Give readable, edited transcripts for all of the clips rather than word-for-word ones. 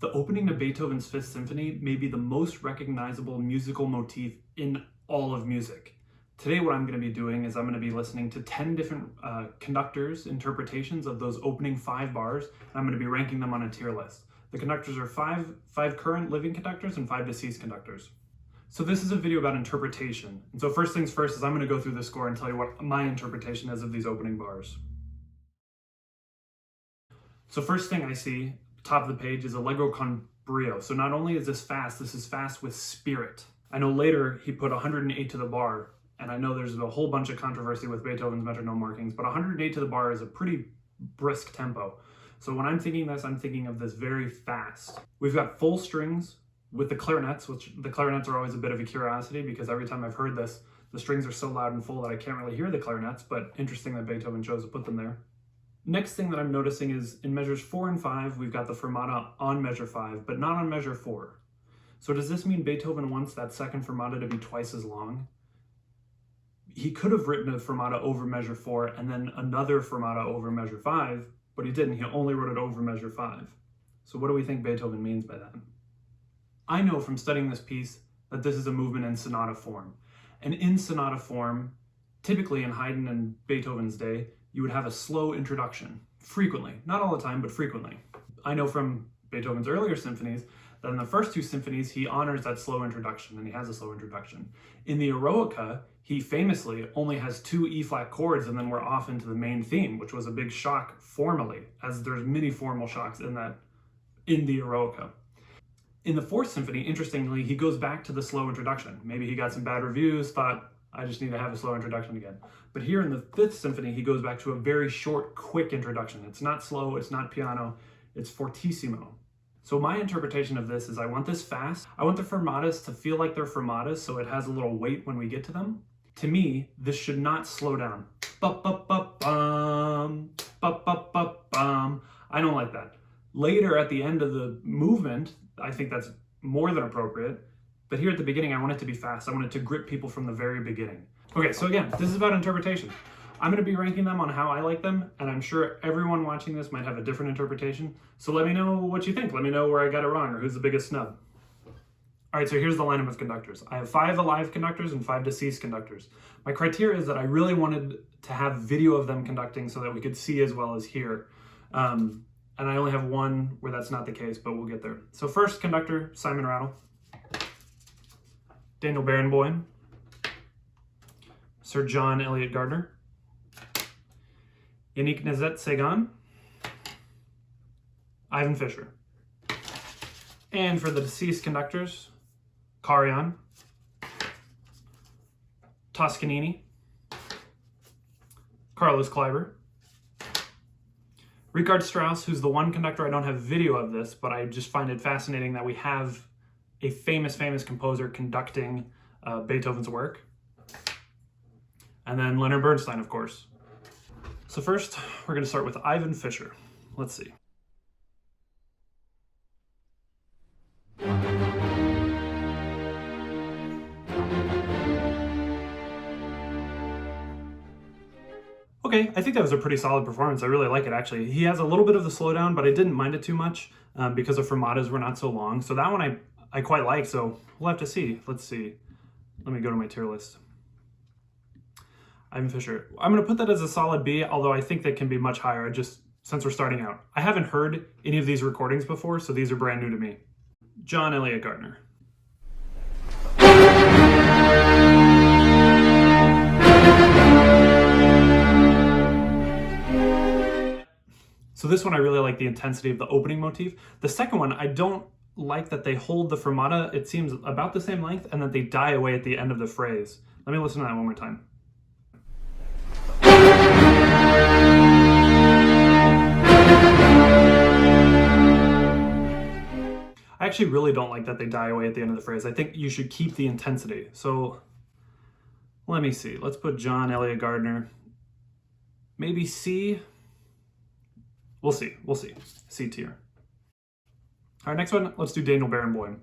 The opening to Beethoven's Fifth Symphony may be the most recognizable musical motif in all of music. Today what I'm going to be doing is I'm going to be listening to 10 different conductors' interpretations of those opening 5 bars, and I'm going to be ranking them on a tier list. The conductors are five current living conductors and 5 deceased conductors. So this is a video about interpretation. And so first things first is I'm going to go through the score and tell you what my interpretation is of these opening bars. So first thing I see, top of the page, is Allegro con brio. So not only is this is fast with spirit. I know later he put 108 to the bar, and I know there's a whole bunch of controversy with Beethoven's metronome markings, but 108 to the bar is a pretty brisk tempo. So when I'm thinking this, I'm thinking of this very fast. We've got full strings with the clarinets, which the clarinets are always a bit of a curiosity because every time I've heard this, the strings are so loud and full that I can't really hear the clarinets, but interesting that Beethoven chose to put them there. Next thing that I'm noticing is in measures 4 and 5, we've got the fermata on measure 5, but not on measure 4. So does this mean Beethoven wants that second fermata to be twice as long? He could have written a fermata over measure 4 and then another fermata over measure 5, but he didn't. He only wrote it over measure 5. So what do we think Beethoven means by that? I know from studying this piece that this is a movement in sonata form. And in sonata form, typically in Haydn and Beethoven's day, you would have a slow introduction, frequently. Not all the time, but frequently. I know from Beethoven's earlier symphonies that in the first 2 symphonies, he honors that slow introduction, and he has a slow introduction. In the Eroica, he famously only has 2 E-flat chords, and then we're off into the main theme, which was a big shock formally, as there's many formal shocks in the Eroica. In the 4th symphony, interestingly, he goes back to the slow introduction. Maybe he got some bad reviews, thought, I just need to have a slow introduction again. But here in the 5th symphony, he goes back to a very short, quick introduction. It's not slow, it's not piano, it's fortissimo. So my interpretation of this is I want this fast. I want the fermatas to feel like they're fermatas, so it has a little weight when we get to them. To me, this should not slow down. Ba-ba-ba-bum, ba-ba-ba-bum. I don't like that. Later at the end of the movement, I think that's more than appropriate. But here at the beginning, I want it to be fast. I want it to grip people from the very beginning. Okay, so again, this is about interpretation. I'm going to be ranking them on how I like them, and I'm sure everyone watching this might have a different interpretation. So let me know what you think. Let me know where I got it wrong or who's the biggest snub. All right, so here's the lineup of conductors. I have 5 alive conductors and 5 deceased conductors. My criteria is that I really wanted to have video of them conducting so that we could see as well as hear. And I only have 1 where that's not the case, but we'll get there. So first conductor, Simon Rattle. Daniel Barenboim, Sir John Elliot Gardiner, Yannick Nézet-Séguin, Iván Fischer. And for the deceased conductors, Karajan, Toscanini, Carlos Kleiber, Richard Strauss, who's the one conductor I don't have video of this, but I just find it fascinating that we have a famous composer conducting Beethoven's work. And then Leonard Bernstein, of course. So first, we're going to start with Iván Fischer. Let's see. Okay, I think that was a pretty solid performance. I really like it, actually. He has a little bit of the slowdown, but I didn't mind it too much because the fermatas were not so long. So that one I quite like, so we'll have to see. Let's see. Let me go to my tier list. Iván Fischer. I'm going to put that as a solid B, although I think that can be much higher, just since we're starting out. I haven't heard any of these recordings before, so these are brand new to me. John Elliot Gardiner. So this one I really like the intensity of the opening motif. The second one, I don't like that they hold the fermata, it seems about the same length, and that they die away at the end of the phrase. Let me listen to that one more time. I actually really don't like that they die away at the end of the phrase. I think you should keep the intensity. So let me see. Let's put John Elliot Gardiner. Maybe C. We'll see. We'll see. C tier. All right, next one. Let's do Daniel Barenboim.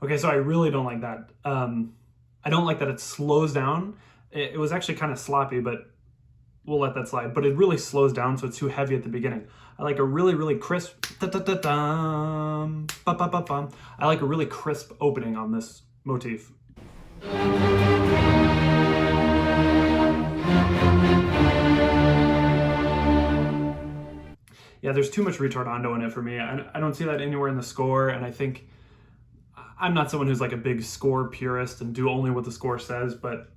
Okay, so I really don't like that. I don't like that it slows down. It was actually kind of sloppy, but we'll let that slide. But it really slows down, so it's too heavy at the beginning. I like a really, really crisp, da-da-da-dum, ba-ba-ba-bum. I like a really crisp opening on this motif. Yeah, there's too much ritardando in it for me. I don't see that anywhere in the score, and I think I'm not someone who's like a big score purist and do only what the score says, but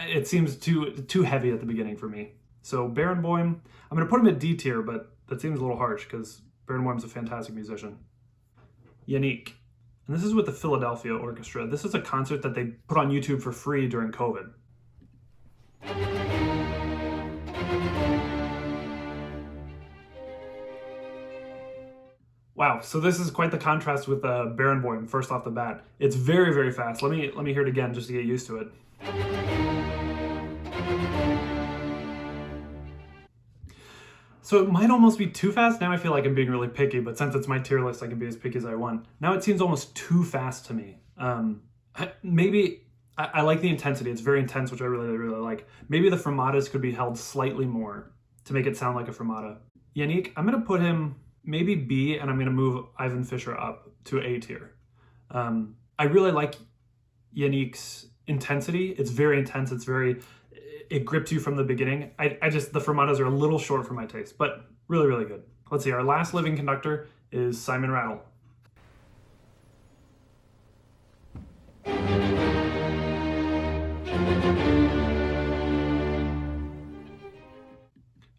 it seems too heavy at the beginning for me. So Barenboim, I'm going to put him at D tier, but that seems a little harsh because Barenboim's a fantastic musician. Yannick, and this is with the Philadelphia Orchestra. This is a concert that they put on YouTube for free during COVID. Wow, so this is quite the contrast with Barenboim first off the bat. It's very, very fast. Let me hear it again just to get used to it. So it might almost be too fast. Now I feel like I'm being really picky, but since it's my tier list, I can be as picky as I want. Now it seems almost too fast to me. Maybe I like the intensity. It's very intense, which I really, really like. Maybe the fermatas could be held slightly more to make it sound like a fermata. Yannick, I'm going to put him maybe B, and I'm going to move Iván Fischer up to A tier. I really like Yannick's intensity. It's very intense. It grips you from the beginning. I just, the fermatas are a little short for my taste, but really, really good. Let's see, our last living conductor is Simon Rattle.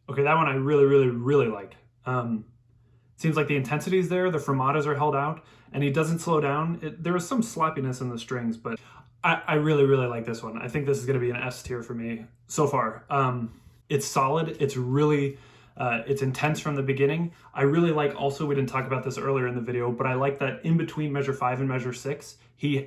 Okay, that one I really, really, really like. Seems like the intensity is there, the fermatas are held out, and he doesn't slow down. There was some sloppiness in the strings, but I really, really like this one. I think this is going to be an S tier for me so far. It's solid. It's really, it's intense from the beginning. I really like also, we didn't talk about this earlier in the video, but I like that in between measure 5 and measure 6,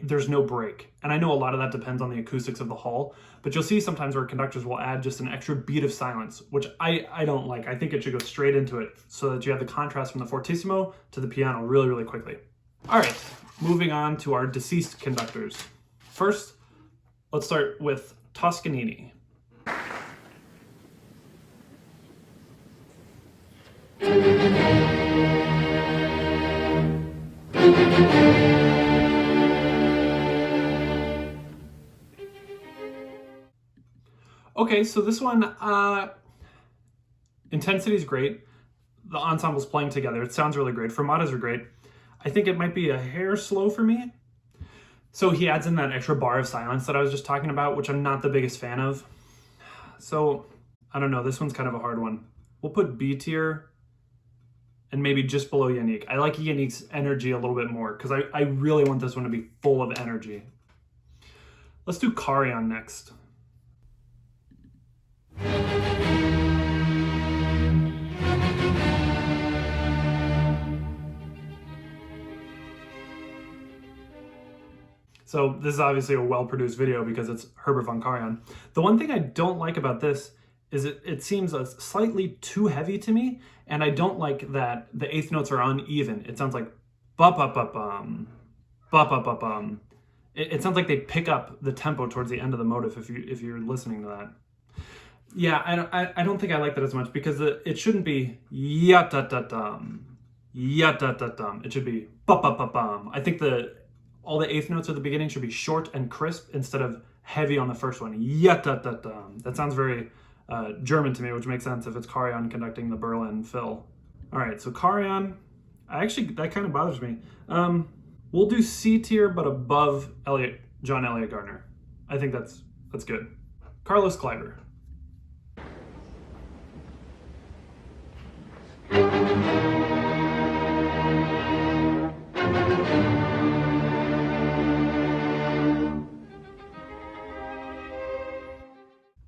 there's no break. And I know a lot of that depends on the acoustics of the hall, but you'll see sometimes where conductors will add just an extra beat of silence, which I don't like. I think it should go straight into it so that you have the contrast from the fortissimo to the piano really, really quickly. All right, moving on to our deceased conductors. First, let's start with Toscanini. Okay, so this one, intensity is great. The ensemble's playing together. It sounds really great. Fermatas are great. I think it might be a hair slow for me. So he adds in that extra bar of silence that I was just talking about, which I'm not the biggest fan of. So, I don't know. This one's kind of a hard one. We'll put B tier and maybe just below Yannick. I like Yannick's energy a little bit more because I really want this one to be full of energy. Let's do Karajan next. So this is obviously a well-produced video because it's Herbert von Karajan. The one thing I don't like about this is it seems slightly too heavy to me, and I don't like that the eighth notes are uneven. It sounds like ba-ba-ba-bum, ba-ba-ba-bum. It sounds like they pick up the tempo towards the end of the motive if you're listening to that. Yeah, I don't think I like that as much because it shouldn't be ya-da-da-dum, ya-da-da-dum. It should be ba-ba-ba-bum. I think all the eighth notes at the beginning should be short and crisp instead of heavy on the first one. Ya-da-da-dum. That sounds very German to me, which makes sense if it's Karajan conducting the Berlin Phil. All right, so Karajan, that kind of bothers me. We'll do C tier, but above John Elliot Gardiner. I think that's good. Carlos Kleiber.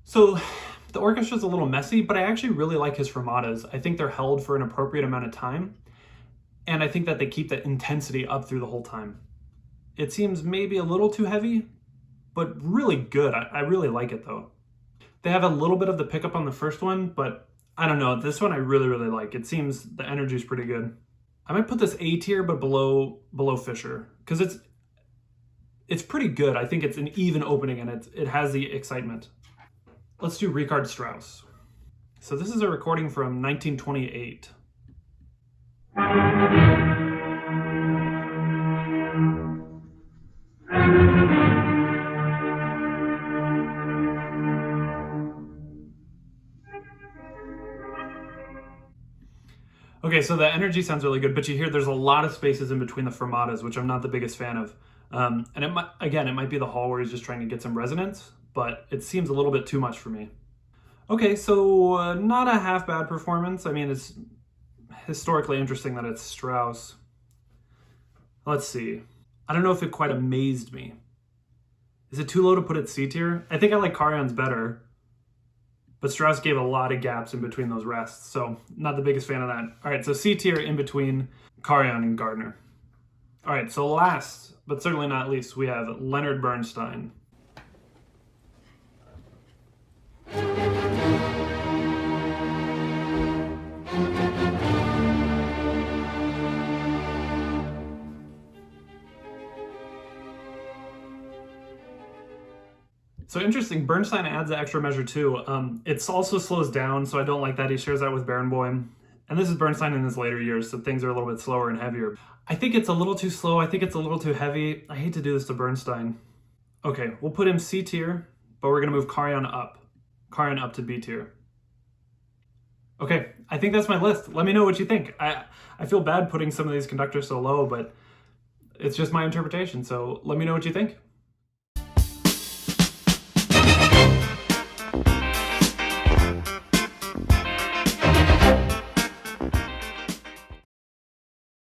So the orchestra's a little messy, but I actually really like his fermatas. I think they're held for an appropriate amount of time, and I think that they keep the intensity up through the whole time. It seems maybe a little too heavy, but really good. I really like it though. They have a little bit of the pickup on the first one, but I don't know. This one I really, really like. It seems the energy is pretty good. I might put this A tier, but below Fischer, because it's pretty good. I think it's an even opening and it has the excitement. Let's do Richard Strauss. So this is a recording from 1928. Okay, so the energy sounds really good, but you hear there's a lot of spaces in between the fermatas, which I'm not the biggest fan of. And it might be the hall where he's just trying to get some resonance, but it seems a little bit too much for me. Okay, so not a half bad performance. I mean, it's historically interesting that it's Strauss. Let's see. I don't know if it quite amazed me. Is it too low to put it C tier? I think I like Karajan's better, but Strauss gave a lot of gaps in between those rests, so not the biggest fan of that. All right, so C tier in between Karajan and Gardiner. All right, so last, but certainly not least, we have Leonard Bernstein. So interesting, Bernstein adds the extra measure too. It also slows down, so I don't like that. He shares that with Barenboim. And this is Bernstein in his later years, so things are a little bit slower and heavier. I think it's a little too slow. I think it's a little too heavy. I hate to do this to Bernstein. Okay, we'll put him C tier, but we're gonna move Karajan up. Karajan up to B tier. Okay, I think that's my list. Let me know what you think. I feel bad putting some of these conductors so low, but it's just my interpretation, so let me know what you think.